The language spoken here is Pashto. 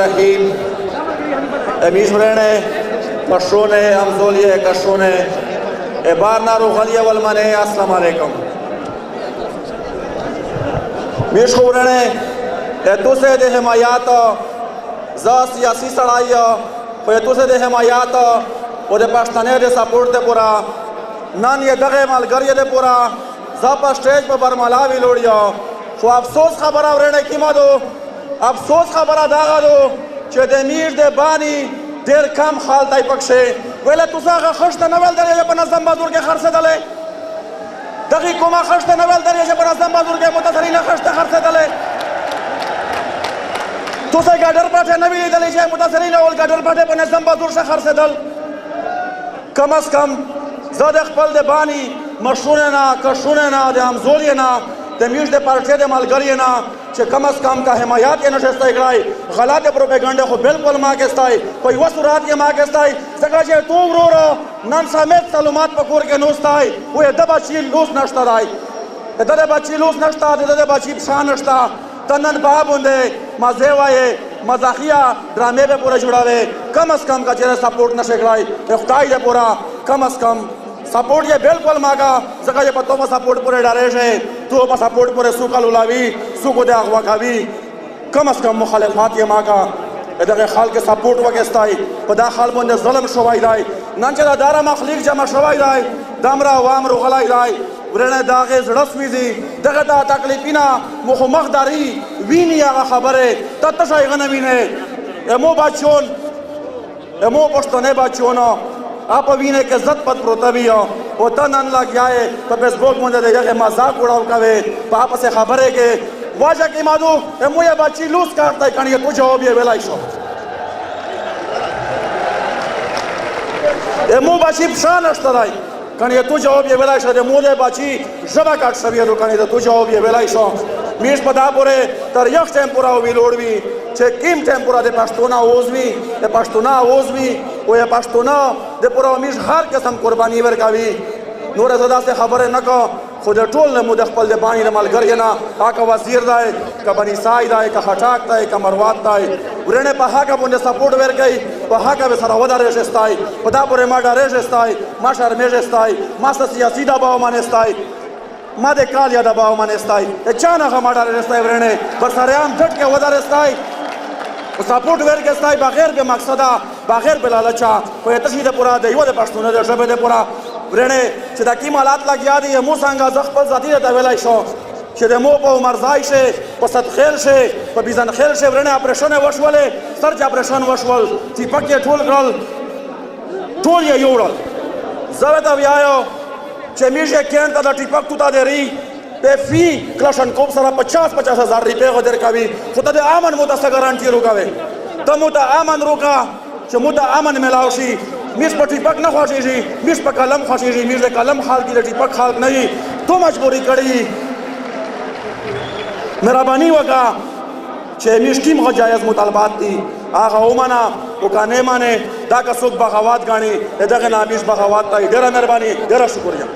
الرحیم امیشورene کشونه امزولیه کشونه بارنا روغلیه والمنه السلام علیکم میشورene تو سے دے حمایات ز سیاسی سڑائی و تو سے دے حمایات و دے پښتنې دے سپورٹ دے پورا نن یہ دغه ملګری دے پورا ز په سټیج په برملا وی لوړیا خو افسوس خبره ورنه کیما دو افسوس خبره داغه دو چې د میر د بانی ډیر کم حال تای پکشه ویله تو څنګه خشته نه ول درې په نظم بازار کې خرڅدلې دغه کومه خشته نه ول درې په نظم بازار کې متصرین خشته خرڅدلې تو څنګه ګډر پټه نه ویلې دلې چې متصرین اول ګډر پټه په نظم بازار څخه خرڅدل کم از کم زاد خپل د بانی مشرونه نه کشونه نه د همزولی نه د میوش د پارټي د ملګری نه چې کم از کم کا حمایت یې نشسته کړای غلط پروپاګاندا خو بالکل ما کېستای په یو صورت یې ما کېستای څنګه چې تو ورور نن سمیت معلومات پکور کې نوستای وې د بچی لوس نشته راي د بچی لوس نشته د بچی شان نشته تنن بابونده مزه وای مزاحیه ډرامې به پورا جوړاوي کم از کم کا چې سپورټ نشه کړای افتای دې پورا کم از کم سپورٹ یہ بالکل ماگا زکا یہ پتوں میں سپورٹ پورے ڈارے شے تو میں سپورٹ پورے سو کلولاوی سو کو دے اغوا کاوی کم از کم مخالفات یہ ماگا ادھر خال کے سپورٹ وگستائی پدا خال بندے ظلم شوائی دائی نانچہ دارا مخلیق جمع شوائی دائی دامرا وام رو غلائی دائی ورنہ داغے زڑس ویزی دغه دا تکلیفینا مخ مخداری ویني هغه خبره تتشای غنوینه امو بچون امو پښتنه بچونو آپ وینے کے زد پت پروتویا او تنن لگ جائے تو فیسبوک مونږ د یغه مذاق اڑاو کوي پاپ سے خبره کې واجه کې مادو مو یا بچی لوس کارتا کنه تو جواب یې ویلای شو مو بچی پشان اشترای کنه تو جواب یې ویلای شو مو له بچی جبا کاټ شوی ورو کنه تو جواب یې ویلای شو میش پدا پوره تر یخ ټیمپورا وی لوړوي چې کیم ټیمپورا د پښتونه اوزوي د پښتونه اوزوي او یا پښتونه د پورا میش هر قسم قرباني ورکوي نور زدا سے خبره نکو خود ټول نه مو د خپل د بانی د ملګری نه هغه وزیر دای ک بنی سای دای ک خټاک دای ک مروات دای ورنه په هغه باندې سپورټ ورکای په هغه به سره ودارې شستای پدا پورې ما ډارې شستای ما شرمې شستای ما سیاسي دباو منستای ما د کال یا دباو منستای اچانک ما ډارې شستای ورنه پر سریام ټټ کې ودارستای سپورٹ ورکستای بغیر به مقصده بغیر بلالچا په تشویده پورا د یو د پښتون د شبه د پورا ورنه چې د کی مالات لګیا دي مو څنګه ځخ په ذاتی د ویلای شو چې د مو په مرزای شه په صد خیر شه په بیزن خیر شه ورنه اپریشن وشوله سرج اپریشن وشول چې پکې ټول کړل ټول یې یوړل زه ته ویاو چې میشه کېنټ د ټیپک تو تا دی पे फी क्लशनकोव सरा 50,000 रुपये गदर कावी खुदा दे आमन मोता सगारंटी रुकावे तो मोता आमन रुका जो मोता आमन मिलावशी मिस पटी पक न ख्वाशी जी मिस पर कलम ख्वाशी जी मिस कलम खाल की लटी पक खाल नहीं तो मजबूरी कड़ी मेरा बनी वका चे मिस्टीम हो जायज मुतालबात थी आगा ओमना उकाने माने दाका सुख बगावत गानी इधर के नाबिश बगावत ताई डेरा मेहरबानी डेरा शुक्रिया